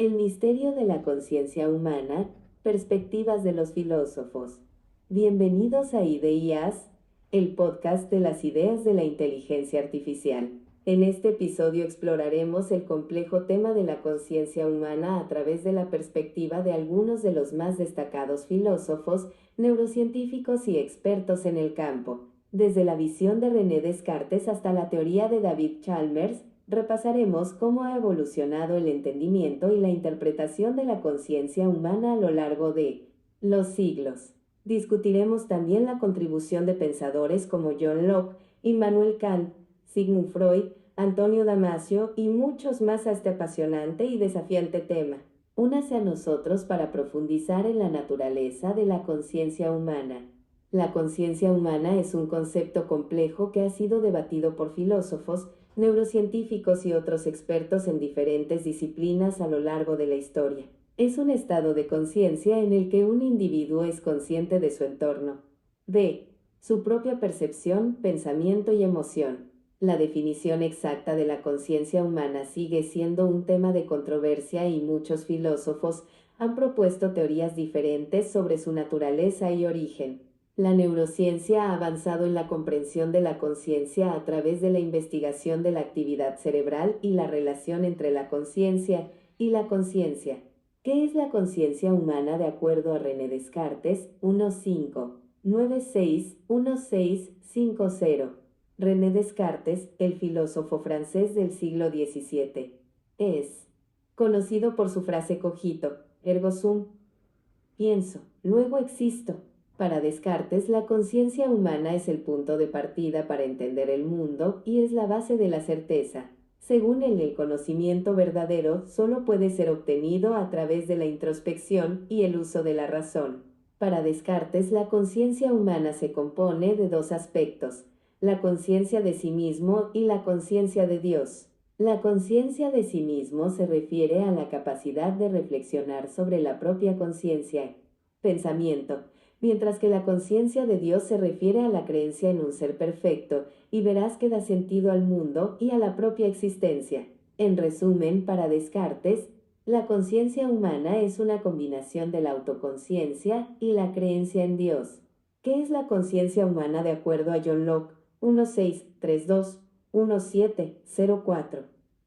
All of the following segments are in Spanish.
El misterio de la conciencia humana, perspectivas de los filósofos. Bienvenidos a Ideas, el podcast de las ideas de la inteligencia artificial. En este episodio exploraremos el complejo tema de la conciencia humana a través de la perspectiva de algunos de los más destacados filósofos, neurocientíficos y expertos en el campo. Desde la visión de René Descartes hasta la teoría de David Chalmers, repasaremos cómo ha evolucionado el entendimiento y la interpretación de la conciencia humana a lo largo de los siglos. Discutiremos también la contribución de pensadores como John Locke, Immanuel Kant, Sigmund Freud, Antonio Damasio y muchos más a este apasionante y desafiante tema. Únase a nosotros para profundizar en la naturaleza de la conciencia humana. La conciencia humana es un concepto complejo que ha sido debatido por filósofos, neurocientíficos y otros expertos en diferentes disciplinas a lo largo de la historia. Es un estado de conciencia en el que un individuo es consciente de su entorno, de su propia percepción, pensamiento y emoción. La definición exacta de la conciencia humana sigue siendo un tema de controversia y muchos filósofos han propuesto teorías diferentes sobre su naturaleza y origen. La neurociencia ha avanzado en la comprensión de la conciencia a través de la investigación de la actividad cerebral y la relación entre la conciencia y la conciencia. ¿Qué es la conciencia humana de acuerdo a René Descartes? 15961650. René Descartes, el filósofo francés del siglo XVII, es conocido por su frase cogito, ergo sum, pienso, luego existo. Para Descartes, la conciencia humana es el punto de partida para entender el mundo y es la base de la certeza. Según él, el conocimiento verdadero solo puede ser obtenido a través de la introspección y el uso de la razón. Para Descartes, la conciencia humana se compone de dos aspectos: la conciencia de sí mismo y la conciencia de Dios. La conciencia de sí mismo se refiere a la capacidad de reflexionar sobre la propia conciencia, pensamiento, mientras que la conciencia de Dios se refiere a la creencia en un ser perfecto y veraz que da sentido al mundo y a la propia existencia. En resumen, para Descartes, la conciencia humana es una combinación de la autoconciencia y la creencia en Dios. ¿Qué es la conciencia humana de acuerdo a John Locke? 1632-1704.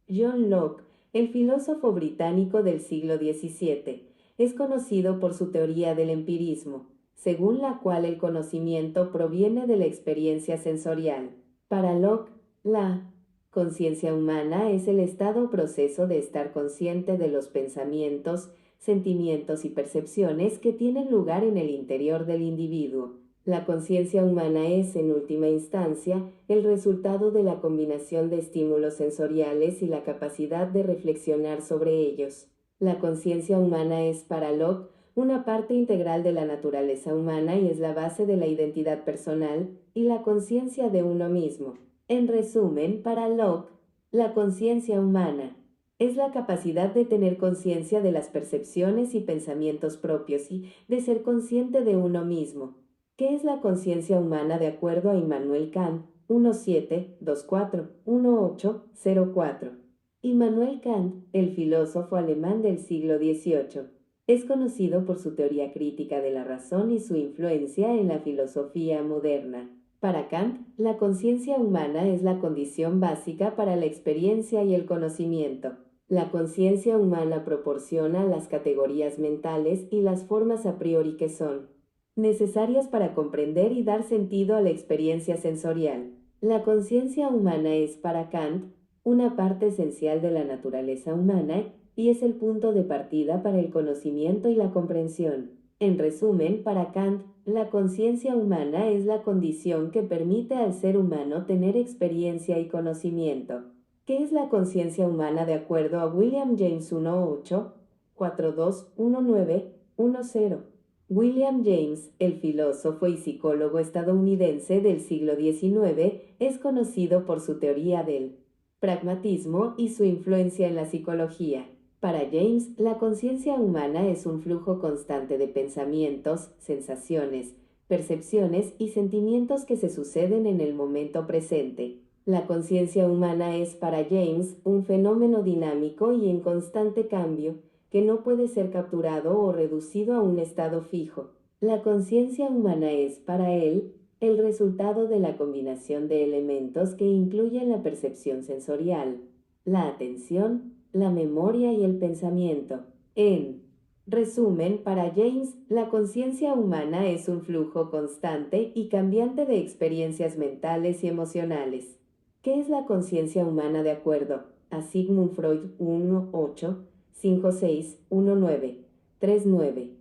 John Locke, el filósofo británico del siglo XVII, es conocido por su teoría del empirismo, según la cual el conocimiento proviene de la experiencia sensorial. Para Locke, la conciencia humana es el estado o proceso de estar consciente de los pensamientos, sentimientos y percepciones que tienen lugar en el interior del individuo. La conciencia humana es, en última instancia, el resultado de la combinación de estímulos sensoriales y la capacidad de reflexionar sobre ellos. La conciencia humana es, para Locke, una parte integral de la naturaleza humana y es la base de la identidad personal y la conciencia de uno mismo. En resumen, para Locke, la conciencia humana es la capacidad de tener conciencia de las percepciones y pensamientos propios y de ser consciente de uno mismo. ¿Qué es la conciencia humana de acuerdo a Immanuel Kant? 1724-1804. Immanuel Kant, el filósofo alemán del siglo XVIII, es conocido por su teoría crítica de la razón y su influencia en la filosofía moderna. Para Kant, la conciencia humana es la condición básica para la experiencia y el conocimiento. La conciencia humana proporciona las categorías mentales y las formas a priori que son necesarias para comprender y dar sentido a la experiencia sensorial. La conciencia humana es, para Kant, una parte esencial de la naturaleza humana y es el punto de partida para el conocimiento y la comprensión. En resumen, para Kant, la conciencia humana es la condición que permite al ser humano tener experiencia y conocimiento. ¿Qué es la conciencia humana de acuerdo a William James? 18421910. William James, el filósofo y psicólogo estadounidense del siglo XIX, es conocido por su teoría del pragmatismo y su influencia en la psicología. Para James, la conciencia humana es un flujo constante de pensamientos, sensaciones, percepciones y sentimientos que se suceden en el momento presente. La conciencia humana es, para James, un fenómeno dinámico y en constante cambio, que no puede ser capturado o reducido a un estado fijo. La conciencia humana es, para él, el resultado de la combinación de elementos que incluyen la percepción sensorial, la atención, la memoria y el pensamiento. En resumen, para James, la conciencia humana es un flujo constante y cambiante de experiencias mentales y emocionales. ¿Qué es la conciencia humana de acuerdo a Sigmund Freud? 1-8-56-19-39.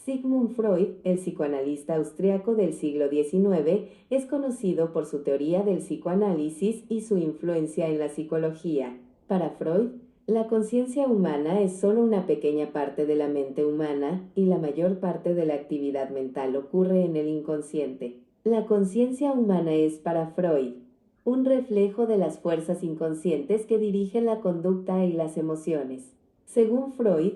Sigmund Freud, el psicoanalista austriaco del siglo XIX, es conocido por su teoría del psicoanálisis y su influencia en la psicología. Para Freud, la conciencia humana es solo una pequeña parte de la mente humana y la mayor parte de la actividad mental ocurre en el inconsciente. La conciencia humana es, para Freud, un reflejo de las fuerzas inconscientes que dirigen la conducta y las emociones. Según Freud,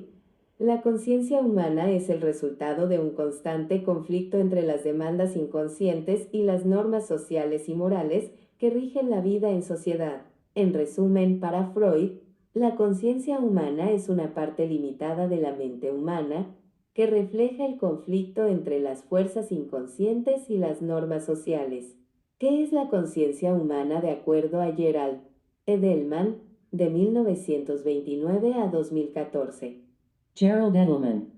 la conciencia humana es el resultado de un constante conflicto entre las demandas inconscientes y las normas sociales y morales que rigen la vida en sociedad. En resumen, para Freud, la conciencia humana es una parte limitada de la mente humana que refleja el conflicto entre las fuerzas inconscientes y las normas sociales. ¿Qué es la conciencia humana de acuerdo a Gerald Edelman, de 1929 a 2014? Gerald Edelman,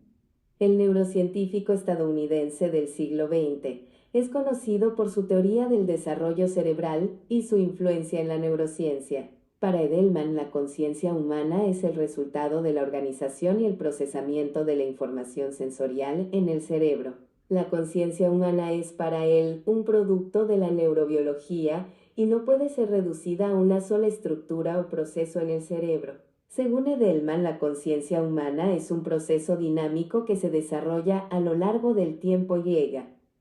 El neurocientífico estadounidense del siglo XX es conocido por su teoría del desarrollo cerebral y su influencia en la neurociencia. Para Edelman, la conciencia humana es el resultado de la organización y el procesamiento de la información sensorial en el cerebro. La conciencia humana es para él un producto de la neurobiología y no puede ser reducida a una sola estructura o proceso en el cerebro. Según Edelman, la conciencia humana es un proceso dinámico que se desarrolla a lo largo del tiempo y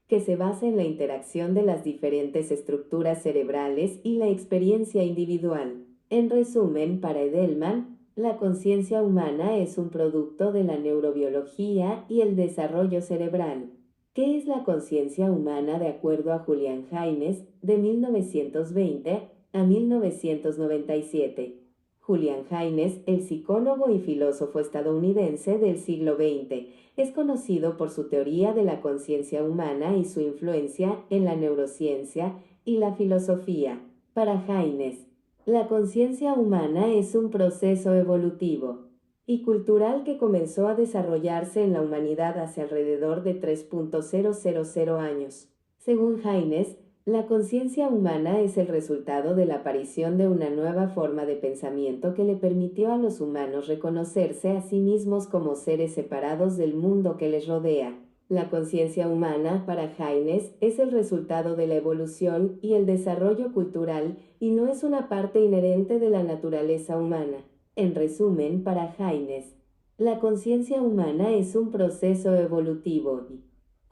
que se basa en la interacción de las diferentes estructuras cerebrales y la experiencia individual. En resumen, para Edelman, la conciencia humana es un producto de la neurobiología y el desarrollo cerebral. ¿Qué es la conciencia humana de acuerdo a Julian Jaynes, de 1920 a 1997? Julian Jaynes, el psicólogo y filósofo estadounidense del siglo XX, es conocido por su teoría de la conciencia humana y su influencia en la neurociencia y la filosofía. Para Jaynes, la conciencia humana es un proceso evolutivo y cultural que comenzó a desarrollarse en la humanidad hace alrededor de 3.000 años. Según Jaynes, la conciencia humana es el resultado de la aparición de una nueva forma de pensamiento que le permitió a los humanos reconocerse a sí mismos como seres separados del mundo que les rodea. La conciencia humana, para Jaynes, es el resultado de la evolución y el desarrollo cultural y no es una parte inherente de la naturaleza humana. En resumen, para Jaynes, la conciencia humana es un proceso evolutivo y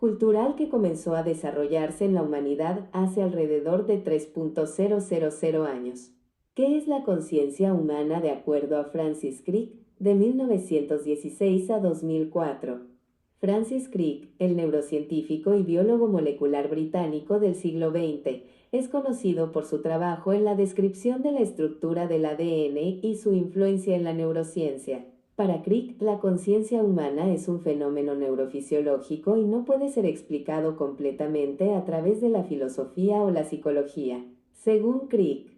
cultural que comenzó a desarrollarse en la humanidad hace alrededor de 3.000 años. ¿Qué es la conciencia humana de acuerdo a Francis Crick, de 1916 a 2004? Francis Crick, el neurocientífico y biólogo molecular británico del siglo XX, es conocido por su trabajo en la descripción de la estructura del ADN y su influencia en la neurociencia. Para Crick, la conciencia humana es un fenómeno neurofisiológico y no puede ser explicado completamente a través de la filosofía o la psicología. Según Crick,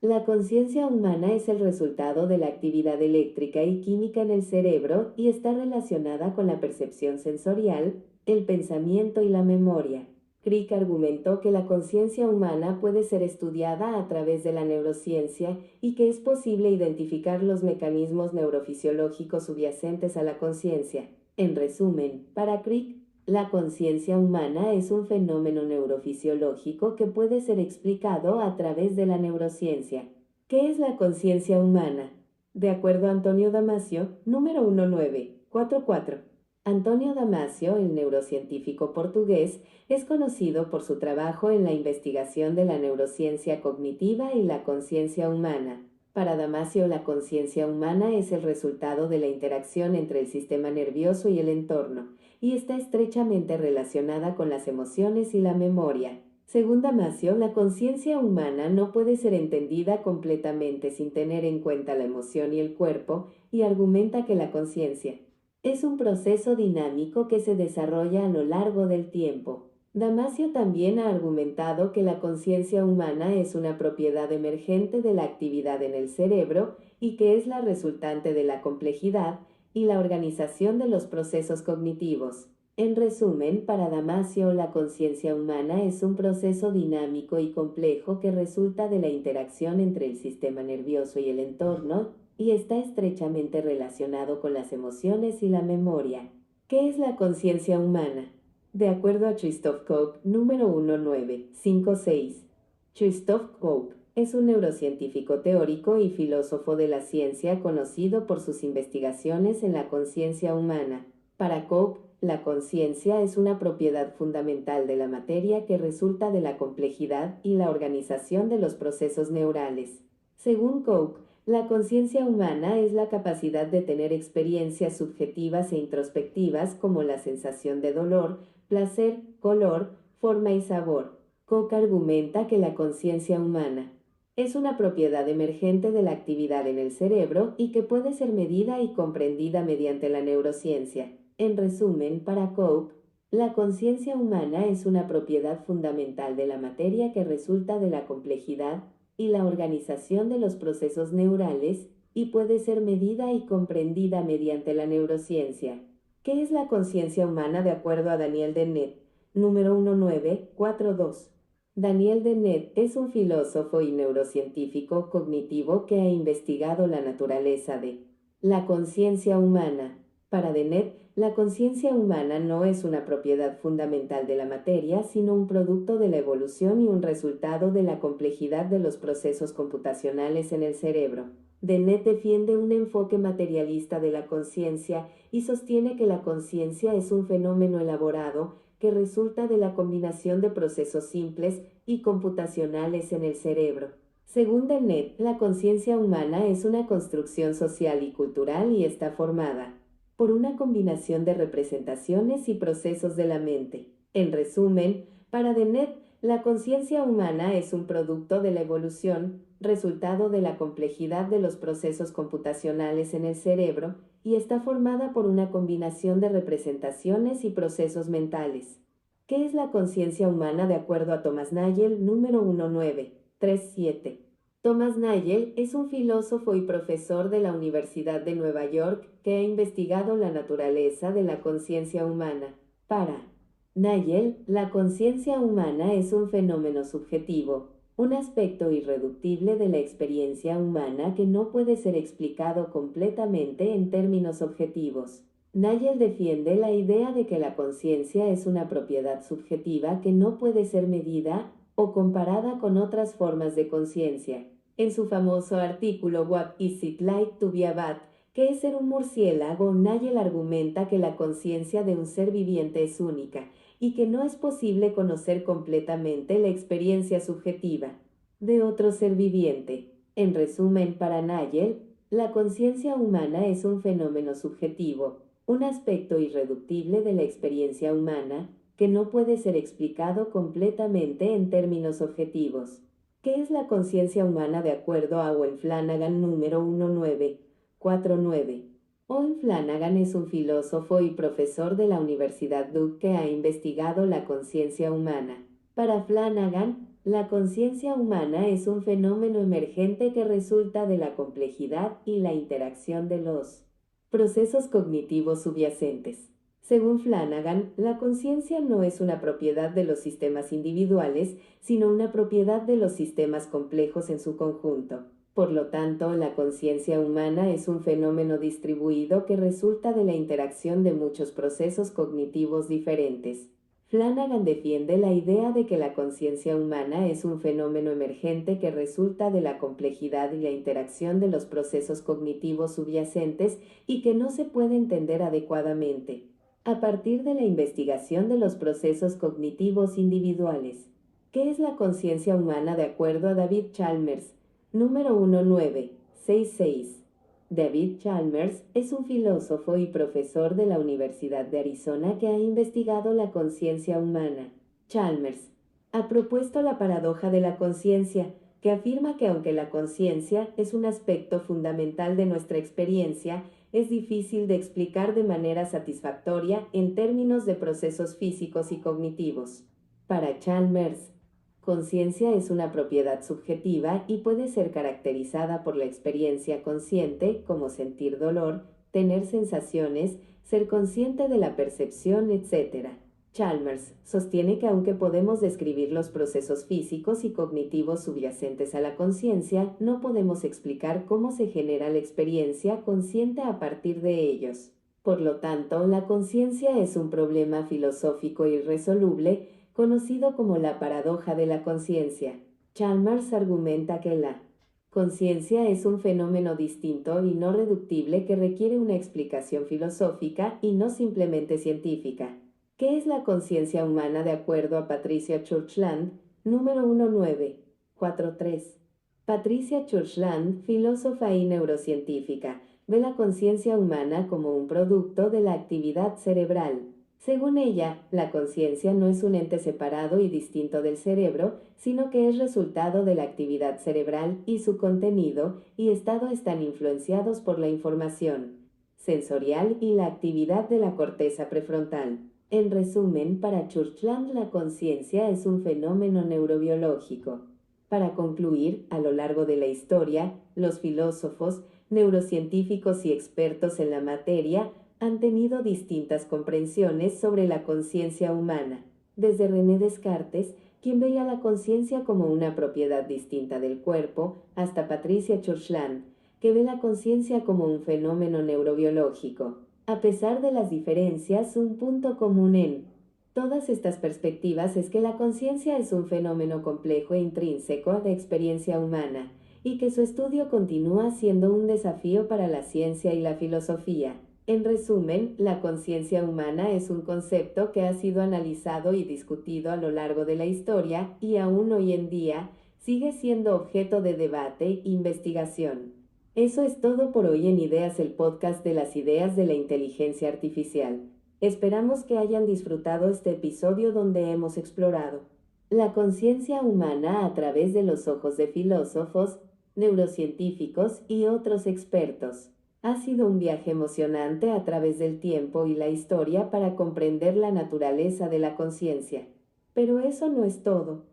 la conciencia humana es el resultado de la actividad eléctrica y química en el cerebro y está relacionada con la percepción sensorial, el pensamiento y la memoria. Crick argumentó que la conciencia humana puede ser estudiada a través de la neurociencia y que es posible identificar los mecanismos neurofisiológicos subyacentes a la conciencia. En resumen, para Crick, la conciencia humana es un fenómeno neurofisiológico que puede ser explicado a través de la neurociencia. ¿Qué es la conciencia humana? De acuerdo a Antonio Damasio, número 1944. Antonio Damasio, el neurocientífico portugués, es conocido por su trabajo en la investigación de la neurociencia cognitiva y la conciencia humana. Para Damasio, la conciencia humana es el resultado de la interacción entre el sistema nervioso y el entorno, y está estrechamente relacionada con las emociones y la memoria. Según Damasio, la conciencia humana no puede ser entendida completamente sin tener en cuenta la emoción y el cuerpo, y argumenta que la conciencia Es un proceso dinámico que se desarrolla a lo largo del tiempo. Damasio también ha argumentado que la conciencia humana es una propiedad emergente de la actividad en el cerebro y que es la resultante de la complejidad y la organización de los procesos cognitivos. En resumen, para Damasio, la conciencia humana es un proceso dinámico y complejo que resulta de la interacción entre el sistema nervioso y el entorno, y está estrechamente relacionado con las emociones y la memoria. ¿Qué es la conciencia humana? De acuerdo a Christoph Koch, número 1956. Christoph Koch es un neurocientífico teórico y filósofo de la ciencia conocido por sus investigaciones en la conciencia humana. Para Koch, la conciencia es una propiedad fundamental de la materia que resulta de la complejidad y la organización de los procesos neurales. Según Koch, la conciencia humana es la capacidad de tener experiencias subjetivas e introspectivas como la sensación de dolor, placer, color, forma y sabor. Koch argumenta que la conciencia humana es una propiedad emergente de la actividad en el cerebro y que puede ser medida y comprendida mediante la neurociencia. En resumen, para Koch, la conciencia humana es una propiedad fundamental de la materia que resulta de la complejidad y la organización de los procesos neurales y puede ser medida y comprendida mediante la neurociencia. ¿Qué es la conciencia humana de acuerdo a Daniel Dennett? Número 1942. Daniel Dennett es un filósofo y neurocientífico cognitivo que ha investigado la naturaleza de la conciencia humana. Para Dennett, la conciencia humana no es una propiedad fundamental de la materia, sino un producto de la evolución y un resultado de la complejidad de los procesos computacionales en el cerebro. Dennett defiende un enfoque materialista de la conciencia y sostiene que la conciencia es un fenómeno elaborado que resulta de la combinación de procesos simples y computacionales en el cerebro. Según Dennett, la conciencia humana es una construcción social y cultural y está formada por una combinación de representaciones y procesos de la mente. En resumen, para Dennett, la conciencia humana es un producto de la evolución, resultado de la complejidad de los procesos computacionales en el cerebro, y está formada por una combinación de representaciones y procesos mentales. ¿Qué es la conciencia humana de acuerdo a Thomas Nagel, número 1937? Thomas Nagel es un filósofo y profesor de la Universidad de Nueva York que ha investigado la naturaleza de la conciencia humana. Para Nagel, la conciencia humana es un fenómeno subjetivo, un aspecto irreductible de la experiencia humana que no puede ser explicado completamente en términos objetivos. Nagel defiende la idea de que la conciencia es una propiedad subjetiva que no puede ser medida o comparada con otras formas de conciencia. En su famoso artículo What is it like to be a bat? ¿Qué es ser un murciélago? Nagel argumenta que la conciencia de un ser viviente es única y que no es posible conocer completamente la experiencia subjetiva de otro ser viviente. En resumen, para Nagel, la conciencia humana es un fenómeno subjetivo, un aspecto irreductible de la experiencia humana que no puede ser explicado completamente en términos objetivos. ¿Qué es la conciencia humana de acuerdo a Owen Flanagan, número 1949? Owen Flanagan es un filósofo y profesor de la Universidad Duke que ha investigado la conciencia humana. Para Flanagan, la conciencia humana es un fenómeno emergente que resulta de la complejidad y la interacción de los procesos cognitivos subyacentes. Según Flanagan, la conciencia no es una propiedad de los sistemas individuales, sino una propiedad de los sistemas complejos en su conjunto. Por lo tanto, la conciencia humana es un fenómeno distribuido que resulta de la interacción de muchos procesos cognitivos diferentes. Flanagan defiende la idea de que la conciencia humana es un fenómeno emergente que resulta de la complejidad y la interacción de los procesos cognitivos subyacentes y que no se puede entender adecuadamente a partir de la investigación de los procesos cognitivos individuales. ¿Qué es la conciencia humana de acuerdo a David Chalmers? Número 1966. David Chalmers es un filósofo y profesor de la Universidad de Arizona que ha investigado la conciencia humana. Chalmers ha propuesto la paradoja de la conciencia, que afirma que aunque la conciencia es un aspecto fundamental de nuestra experiencia, es difícil de explicar de manera satisfactoria en términos de procesos físicos y cognitivos. Para Chalmers, conciencia es una propiedad subjetiva y puede ser caracterizada por la experiencia consciente, como sentir dolor, tener sensaciones, ser consciente de la percepción, etc. Chalmers sostiene que aunque podemos describir los procesos físicos y cognitivos subyacentes a la conciencia, no podemos explicar cómo se genera la experiencia consciente a partir de ellos. Por lo tanto, la conciencia es un problema filosófico irresoluble, conocido como la paradoja de la conciencia. Chalmers argumenta que la conciencia es un fenómeno distinto y no reductible que requiere una explicación filosófica y no simplemente científica. ¿Qué es la conciencia humana de acuerdo a Patricia Churchland? Número 1943. Patricia Churchland, filósofa y neurocientífica, ve la conciencia humana como un producto de la actividad cerebral. Según ella, la conciencia no es un ente separado y distinto del cerebro, sino que es resultado de la actividad cerebral y su contenido y estado están influenciados por la información sensorial y la actividad de la corteza prefrontal. En resumen, para Churchland la conciencia es un fenómeno neurobiológico. Para concluir, a lo largo de la historia, los filósofos, neurocientíficos y expertos en la materia han tenido distintas comprensiones sobre la conciencia humana, desde René Descartes, quien veía la conciencia como una propiedad distinta del cuerpo, hasta Patricia Churchland, que ve la conciencia como un fenómeno neurobiológico. A pesar de las diferencias, un punto común en todas estas perspectivas es que la conciencia es un fenómeno complejo e intrínseco a la experiencia humana, y que su estudio continúa siendo un desafío para la ciencia y la filosofía. En resumen, la conciencia humana es un concepto que ha sido analizado y discutido a lo largo de la historia y aún hoy en día sigue siendo objeto de debate e investigación. Eso es todo por hoy en Ideas, el podcast de las ideas de la inteligencia artificial. Esperamos que hayan disfrutado este episodio donde hemos explorado la conciencia humana a través de los ojos de filósofos, neurocientíficos y otros expertos. Ha sido un viaje emocionante a través del tiempo y la historia para comprender la naturaleza de la conciencia. Pero eso no es todo.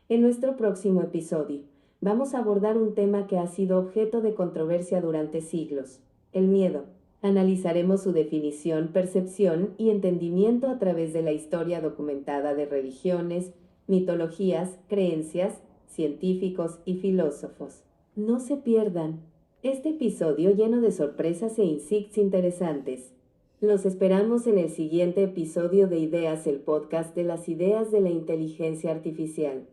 En nuestro próximo episodio, vamos a abordar un tema que ha sido objeto de controversia durante siglos: el miedo. Analizaremos su definición, percepción y entendimiento a través de la historia documentada de religiones, mitologías, creencias, científicos y filósofos. No se pierdan este episodio lleno de sorpresas e insights interesantes. Los esperamos en el siguiente episodio de Ideas, el podcast de las ideas de la inteligencia artificial.